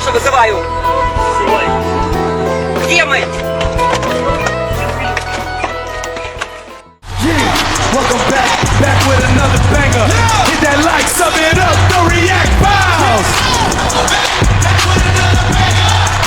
Саша, вызываю. Где мы? Welcome back with another banger. Hit that like, sub it up, the react bounce.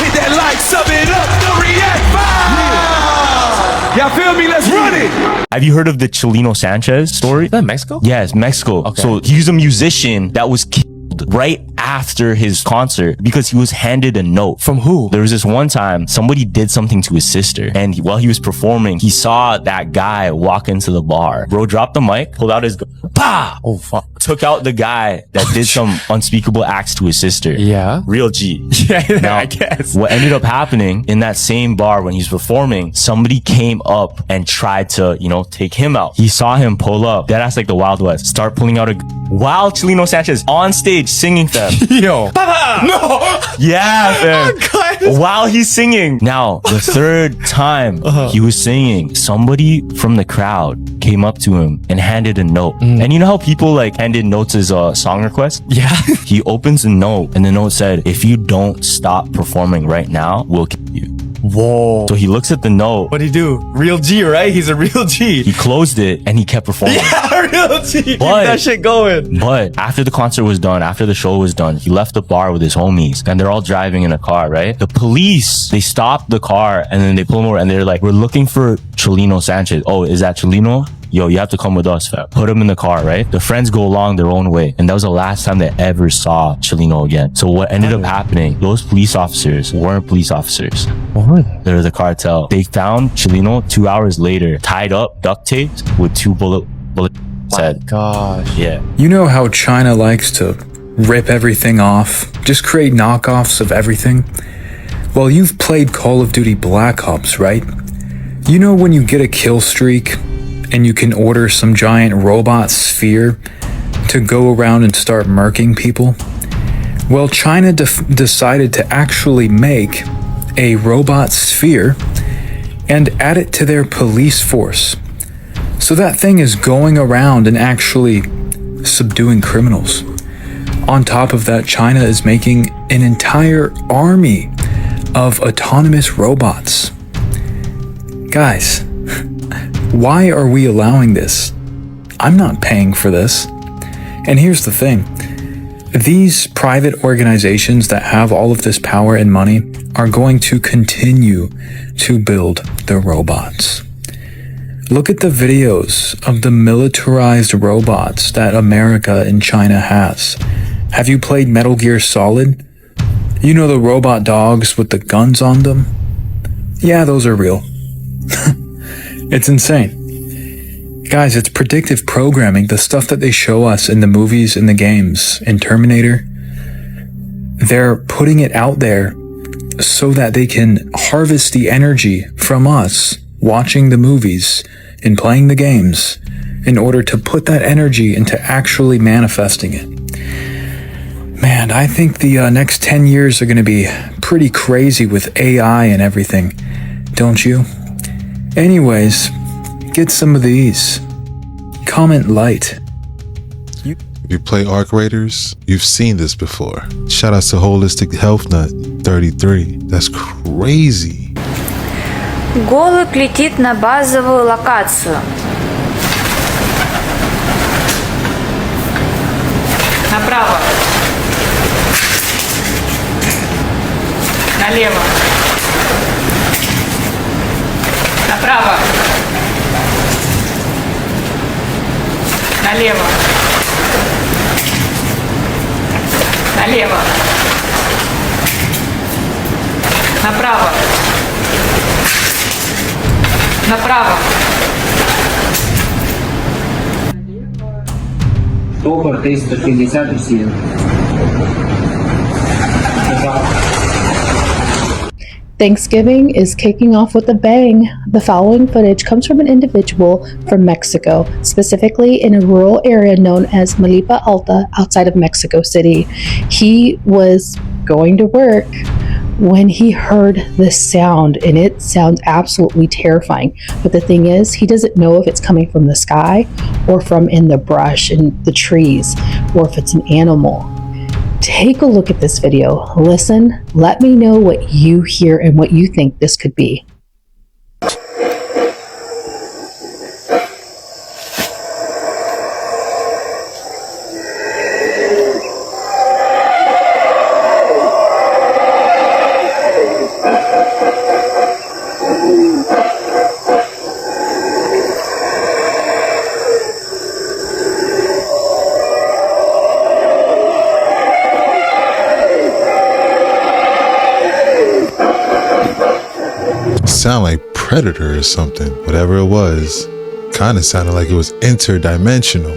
Hit that like, sub it up, the react bounce. Y'all feel me? Let's run it. Have you heard of the Chileno Sanchez story? Is that Mexico? Yes, Mexico. Okay. So he's a musician that was killed right after his concert because he was handed a note. From who? There was this one time somebody did something to his sister, and while he was performing, he saw that guy walk into the bar. Bro dropped the mic, pulled out his gun, pa! Oh, fuck. Took out the guy that did some unspeakable acts to his sister. Yeah. Real G. Yeah, Now, I guess. what ended up happening in that same bar when he's performing, somebody came up and tried to, take him out. He saw him pull up, deadass like the Wild West, start pulling out a while Chileno Sanchez on stage singing them. Yo. Papa! No! Yeah, fam. God. While he's singing. Now, the third time he was singing, somebody from the crowd came up to him and handed a note. And you know how people handed notes as a song request? Yeah. He opens the note and the note said, if you don't stop performing right now, we'll kill you. Whoa. So he looks at the note. What'd he do? Real G, right? He's a real G. He closed it and he kept performing. Yeah, real G. Keep But- that shit going. But after the concert was done, after the show was done, he left the bar with his homies and they're all driving in a car, right? The police, they stopped the car and then they pull him over and they're like, we're looking for Chileno Sanchez. Oh, is that Chileno? Yo, you have to come with us, fam. Put him in the car, right? The friends go along their own way. And that was the last time they ever saw Chileno again. So what ended up happening, those police officers weren't police officers. What were they? They're the cartel. They found Chileno 2 hours later, tied up, duct taped with two bullet head. Gosh. Yeah. You know how China likes to rip everything off, just create knockoffs of everything? Well, you've played Call of Duty Black Ops, right? You know when you get a kill streak and you can order some giant robot sphere to go around and start murking people? Well, China decided to actually make a robot sphere and add it to their police force. So that thing is going around and actually subduing criminals. On top of that, China is making an entire army of autonomous robots. Guys, why are we allowing this? I'm not paying for this. And here's the thing. These private organizations that have all of this power and money are going to continue to build the robots. Look at the videos of the militarized robots that America and China has. Have you played Metal Gear Solid? You know the robot dogs with the guns on them? Yeah, those are real. It's insane. Guys, it's predictive programming, the stuff that they show us in the movies, in the games, in Terminator. They're putting it out there so that they can harvest the energy from us watching the movies and playing the games in order to put that energy into actually manifesting it. Man, I think the next 10 years are going to be pretty crazy with AI and everything, don't you? Anyways, get some of these. Comment light. If you play Arc Raiders, you've seen this before. Shout out to Holistic Health Nut 33. That's crazy. Голубь летит на базовую локацию. Направо. Налево. Направо. Налево. Налево. Направо. Направо. Топор 350 Россия. Thanksgiving is kicking off with a bang. The following footage comes from an individual from Mexico, specifically in a rural area known as Milpa Alta outside of Mexico City. He was going to work when he heard this sound, and it sounds absolutely terrifying. But the thing is, he doesn't know if it's coming from the sky or from in the brush and the trees, or if it's an animal. Take a look at this video. Listen, let me know what you hear and what you think this could be. Sound like Predator or something. Whatever it was, kind of sounded like it was interdimensional.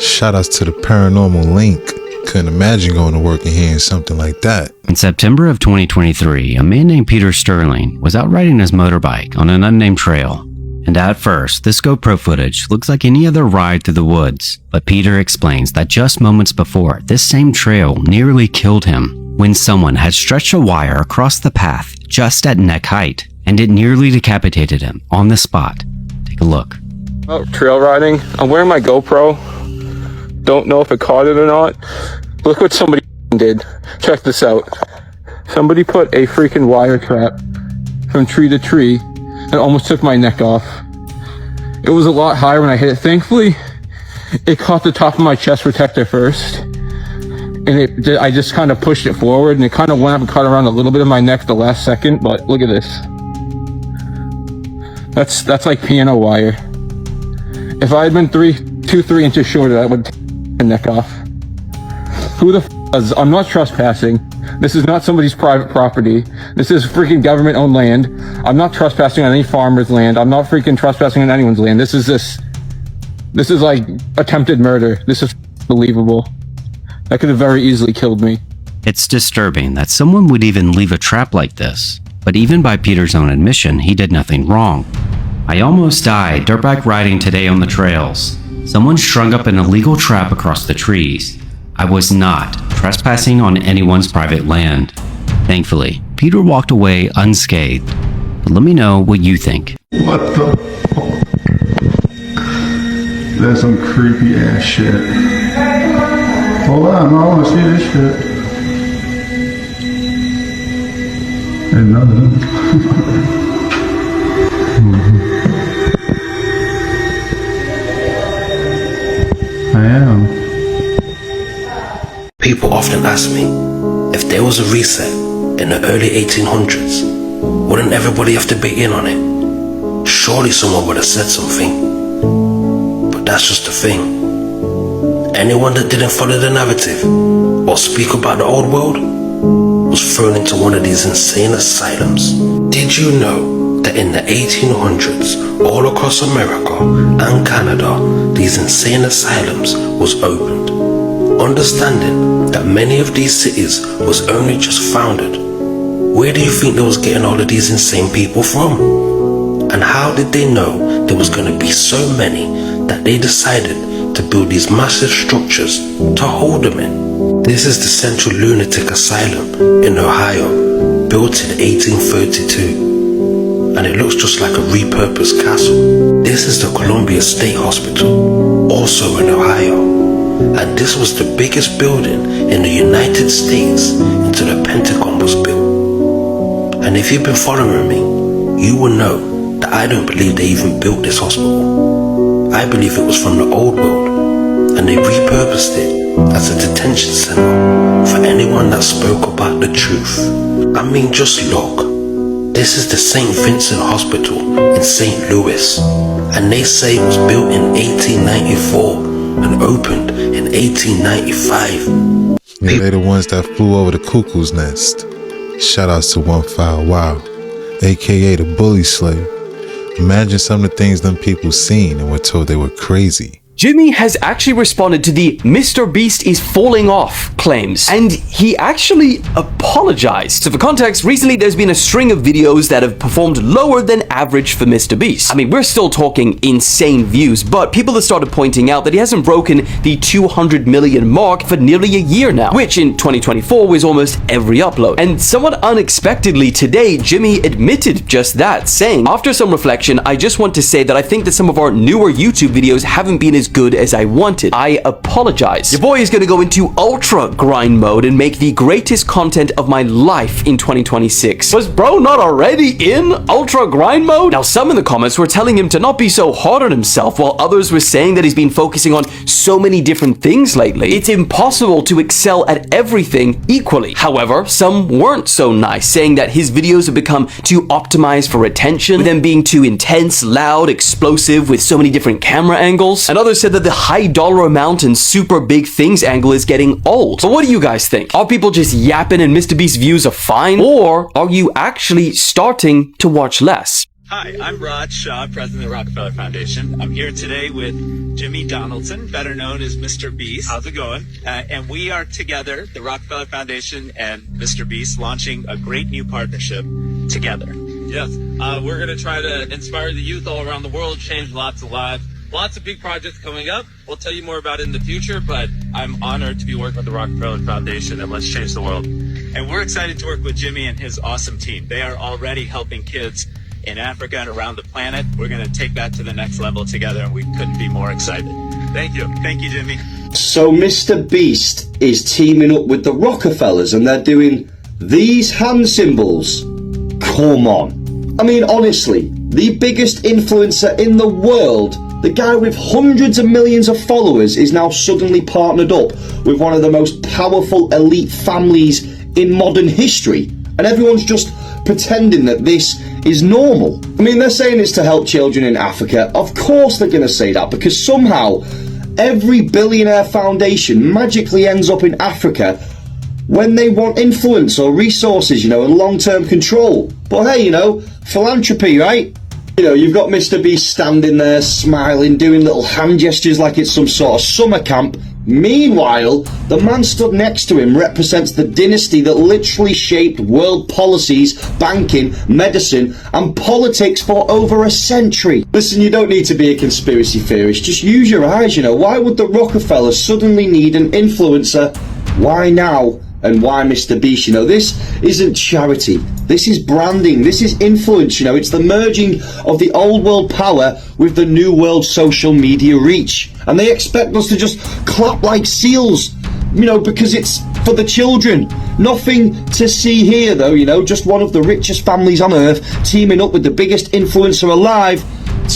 Shout outs to the Paranormal link. Couldn't imagine going to work and hearing something like that. In September of 2023, a man named Peter Sterling was out riding his motorbike on an unnamed trail. And at first, this GoPro footage looks like any other ride through the woods. But Peter explains that just moments before, this same trail nearly killed him when someone had stretched a wire across the path just at neck height, and it nearly decapitated him on the spot. Take a look. Oh, trail riding. I'm wearing my GoPro. Don't know if it caught it or not. Look what somebody did. Check this out. Somebody put a freaking wire trap from tree to tree and almost took my neck off. It was a lot higher when I hit it. Thankfully, it caught the top of my chest protector first. And I just kind of pushed it forward and it kind of went up and caught around a little bit of my neck at the last second. But look at this. That's like piano wire. If I had been 3 inches shorter, I would take my neck off. Who the f does? I'm not trespassing. This is not somebody's private property. This is freaking government-owned land. I'm not trespassing on any farmer's land. I'm not freaking trespassing on anyone's land. This is like attempted murder. This is believable. That could have very easily killed me. It's disturbing that someone would even leave a trap like this. But even by Peter's own admission, he did nothing wrong. I almost died dirtbike riding today on the trails. Someone strung up an illegal trap across the trees. I was not trespassing on anyone's private land. Thankfully, Peter walked away unscathed. But let me know what you think. What the fuck? That's some creepy ass shit. Hold on, I wanna see this shit. And nothing. I am. People often ask me, if there was a reset in the early 1800s, wouldn't everybody have to be in on it? Surely someone would have said something. But that's just the thing. Anyone that didn't follow the narrative or speak about the old world was thrown into one of these insane asylums. Did you know that in the 1800s, all across America and Canada, these insane asylums was opened? Understanding that many of these cities was only just founded, where do you think they was getting all of these insane people from? And how did they know there was going to be so many that they decided to build these massive structures to hold them in? This is the Central Lunatic Asylum in Ohio, built in 1832, and it looks just like a repurposed castle. This is the Columbia State Hospital, also in Ohio, and this was the biggest building in the United States until the Pentagon was built. And if you've been following me, you will know that I don't believe they even built this hospital. I believe it was from the old world, and they repurposed it as a detention center for anyone that spoke about the truth. I mean, just look. This is the St. Vincent Hospital in St. Louis, and they say it was built in 1894 and opened in 1895. Yeah, they the ones that flew over the cuckoo's nest. Shout outs to One Foul Wow, aka the Bully Slayer. Imagine some of the things them people seen and were told they were crazy. Jimmy has actually responded to the Mr. Beast is falling off claims, and he actually apologized. So for context, recently there's been a string of videos that have performed lower than average for Mr. Beast. I mean, we're still talking insane views, but people have started pointing out that he hasn't broken the 200 million mark for nearly a year now, which in 2024 was almost every upload. And somewhat unexpectedly today, Jimmy admitted just that, saying, after some reflection, I just want to say that I think that some of our newer YouTube videos haven't been as as good as I wanted. I apologize. Your boy is gonna go into ultra grind mode and make the greatest content of my life in 2026. Was bro not already in ultra grind mode? Now, some in the comments were telling him to not be so hard on himself, while others were saying that he's been focusing on so many different things lately. It's impossible to excel at everything equally. However, some weren't so nice, saying that his videos have become too optimized for attention, with them being too intense, loud, explosive, with so many different camera angles. And others said that the high dollar amount and super big things angle is getting old. But what do you guys think? Are people just yapping and MrBeast's views are fine? Or are you actually starting to watch less? Hi, I'm Rod Shaw, president of the Rockefeller Foundation. I'm here today with Jimmy Donaldson, better known as Mr. Beast. How's it going? And we are together, the Rockefeller Foundation and Mr. Beast, launching a great new partnership together. Yes, we're going to try to inspire the youth all around the world, change lots of lives. Lots of big projects coming up. We'll tell you more about it in the future, but I'm honored to be working with the Rockefeller Foundation and Let's Change the World. And we're excited to work with Jimmy and his awesome team. They are already helping kids in Africa and around the planet. We're going to take that to the next level together, and we couldn't be more excited. Thank you. Thank you, Jimmy. So Mr. Beast is teaming up with the Rockefellers, and they're doing these hand symbols. Come on. I mean, honestly, the biggest influencer in the world, the guy with hundreds of millions of followers, is now suddenly partnered up with one of the most powerful elite families in modern history. And everyone's just pretending that this is normal. I mean, they're saying it's to help children in Africa. Of course they're going to say that, because somehow every billionaire foundation magically ends up in Africa when they want influence or resources, you know, and long-term control. But hey, you know, philanthropy, right? You know, you've got Mr. Beast standing there smiling, doing little hand gestures like it's some sort of summer camp. Meanwhile, the man stood next to him represents the dynasty that literally shaped world policies, banking, medicine, and politics for over a century. Listen, you don't need to be a conspiracy theorist, just use your eyes, you know. Why would the Rockefellers suddenly need an influencer? Why now? And why Mr. Beast? You know, this isn't charity. This is branding. This is influence, you know. It's the merging of the old world power with the new world social media reach. And they expect us to just clap like seals, you know, because it's for the children. Nothing to see here, though, you know. Just one of the richest families on earth teaming up with the biggest influencer alive.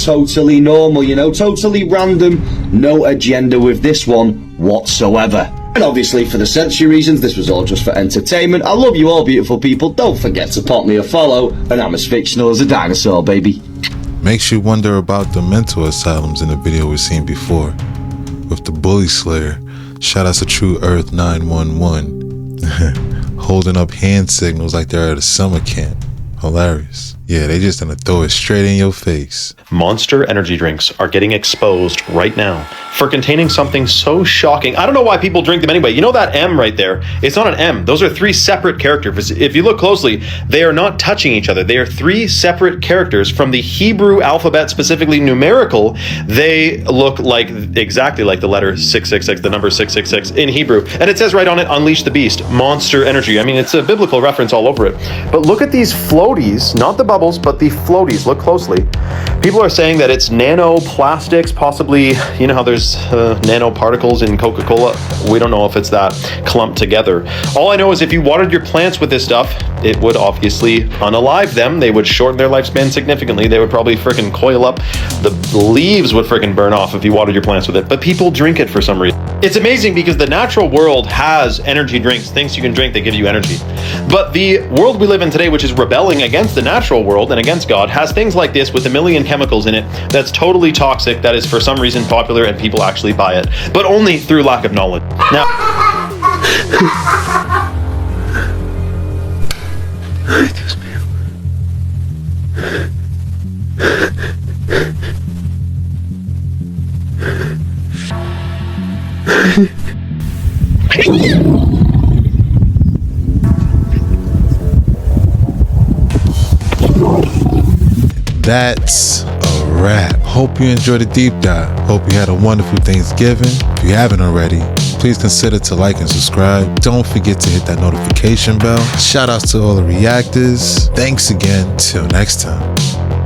Totally normal, you know, totally random. No agenda with this one whatsoever. And obviously, for the censorship reasons, this was all just for entertainment. I love you all, beautiful people. Don't forget to pop me a follow, and I'm as fictional as a dinosaur, baby. Makes you wonder about the mental asylums in the video we've seen before. With the bully slayer, shout out to True Earth 911. Holding up hand signals like they're at a summer camp. Hilarious. Yeah, they just gonna throw it straight in your face. Monster energy drinks are getting exposed right now for containing something so shocking. I don't know why people drink them anyway. You know that M right there? It's not an M. Those are three separate characters. If you look closely, they are not touching each other. They are three separate characters from the Hebrew alphabet, specifically numerical. They look like exactly like the letter 666, the number 666 in Hebrew. And it says right on it, Unleash the Beast, Monster Energy. I mean, it's a biblical reference all over it. But look at these floaties, not the bubbles, but the floaties. Look closely. People are saying that it's nanoplastics, possibly, you know how there's nanoparticles in Coca-Cola? We don't know if it's that clumped together. All I know is if you watered your plants with this stuff, it would obviously unalive them. They would shorten their lifespan significantly. They would probably freaking coil up. The leaves would freaking burn off if you watered your plants with it. But people drink it for some reason. It's amazing because the natural world has energy drinks, things you can drink that give you energy. But the world we live in today, which is rebelling against the natural world and against God, has things like this with a million chemicals in it that's totally toxic, that is for some reason popular, and people actually buy it, but only through lack of knowledge. Now, That's a wrap. Hope you enjoyed the deep dive. Hope you had a wonderful Thanksgiving. If you haven't already, please consider to like and subscribe. Don't forget to hit that notification bell. Shout outs to all the reactors. Thanks again. Till next time.